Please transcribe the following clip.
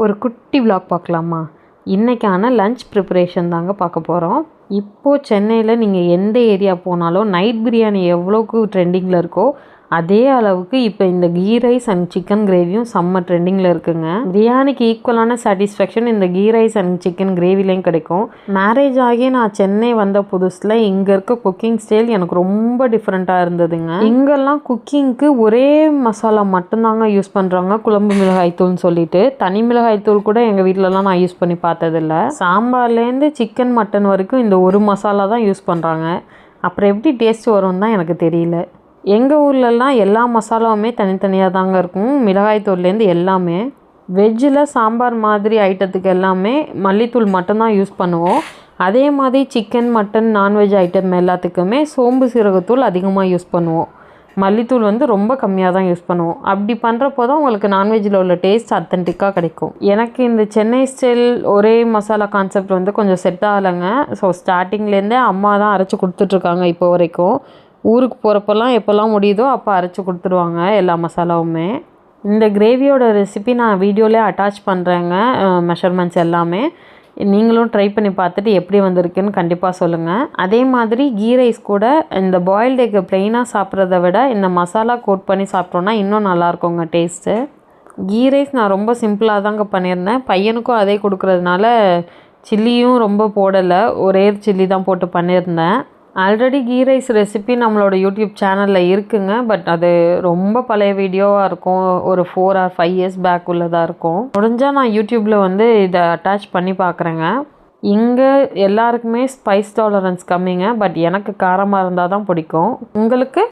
ஒரு குட்டி விலாக் பார்க்கலாமா? இன்றைக்கான லன்ச் ப்ரிப்பரேஷன் தாங்க பார்க்க போகிறோம். இப்போது சென்னையில் நீங்கள் எந்த ஏரியா போனாலும் நைட் பிரியாணி எவ்வளோக்கு ட்ரெண்டிங்கில் இருக்கோ அதே அளவுக்கு இப்போ இந்த கீ ரைஸ் அண்ட் சிக்கன் கிரேவியும் செம்ம ட்ரெண்டிங்கில் இருக்குங்க. பிரியாணிக்கு ஈக்குவலான சாட்டிஸ்ஃபேக்ஷன் இந்த கீ ரைஸ் அண்ட் சிக்கன் கிரேவிலையும் கிடைக்கும். மேரேஜ் ஆகி நான் சென்னை வந்த புதுசில் இங்கே இருக்க குக்கிங் ஸ்டைல் எனக்கு ரொம்ப டிஃப்ரெண்ட்டாக இருந்ததுங்க. இங்கெல்லாம் குக்கிங்க்கு ஒரே மசாலா மட்டும்தாங்க யூஸ் பண்ணுறாங்க, குழம்பு மிளகாய்த்தூள்னு சொல்லிட்டு. தனி மிளகாய்த்தூள் கூட எங்கள் வீட்டிலலாம் நான் யூஸ் பண்ணி பார்த்ததில்ல. சாம்பார்லேருந்து சிக்கன் மட்டன் வரைக்கும் இந்த ஒரு மசாலா தான் யூஸ் பண்ணுறாங்க. அப்புறம் எப்படி டேஸ்ட் வரும்னு தான் எனக்கு தெரியல. எங்கள் ஊர்லலாம் எல்லா மசாலாவுமே தனித்தனியாக தாங்க இருக்கும், மிளகாய்த்தூள்லேருந்து எல்லாமே. வெஜ்ஜில் சாம்பார் மாதிரி ஐட்டத்துக்கு எல்லாமே மல்லித்தூள் மட்டும்தான் யூஸ் பண்ணுவோம். அதே மாதிரி சிக்கன் மட்டன் நான்வெஜ் ஐட்டம் எல்லாத்துக்குமே சோம்பு சீரகத்தூள் அதிகமாக யூஸ் பண்ணுவோம். மல்லித்தூள் ரொம்ப கம்மியாக தான் யூஸ் பண்ணுவோம். அப்படி பண்ணுறப்போ தான் உங்களுக்கு நான்வெஜ்ஜில் உள்ள டேஸ்ட் அத்தன்டிக்காக கிடைக்கும். எனக்கு இந்த சென்னை ஸ்டைல் ஒரே மசாலா கான்செப்ட் கொஞ்சம் செட் ஆகலைங்க. ஸோ ஸ்டார்டிங்லேருந்தே அம்மா தான் அரைச்சி கொடுத்துட்ருக்காங்க இப்போ வரைக்கும். ஊருக்கு போகிறப்பெல்லாம் எப்போல்லாம் முடியுதோ அப்போ அரைச்சி கொடுத்துருவாங்க எல்லா மசாலாவுமே. இந்த கிரேவியோட ரெசிபி நான் வீடியோவிலே அட்டாச் பண்ணுறேங்க, மெஷர்மெண்ட்ஸ் எல்லாமே. நீங்களும் ட்ரை பண்ணி பார்த்துட்டு எப்படி வந்திருக்குன்னு கண்டிப்பாக சொல்லுங்கள். அதே மாதிரி கீ ரைஸ் கூட இந்த பாயில்டு எக்கை ப்ளெயினாக சாப்பிட்றத விட இந்த மசாலா கோட் பண்ணி சாப்பிட்டோன்னா இன்னும் நல்லாயிருக்குங்க டேஸ்ட்டு. கீ ரைஸ் நான் ரொம்ப சிம்பிளாக தாங்க பண்ணியிருந்தேன். பையனுக்கும் அதே கொடுக்குறதுனால சில்லியும் ரொம்ப போடலை, ஒரே சில்லி தான் போட்டு பண்ணியிருந்தேன். ஆல்ரெடி கீ ரைஸ் ரெசிபி நம்மளோட யூடியூப் சேனலில் இருக்குங்க. பட் அது ரொம்ப பழைய வீடியோவாக இருக்கும், ஒரு 4 or 5 years பேக் உள்ளதாக இருக்கும். முடிஞ்சால் நான் யூடியூப்பில் இதை அட்டாச் பண்ணி பார்க்குறேங்க. இங்கே எல்லாருக்குமே ஸ்பைஸ் டாலரன்ஸ் கம்மிங்க. பட் எனக்கு காரமாக இருந்தால் தான் பிடிக்கும். உங்களுக்கு?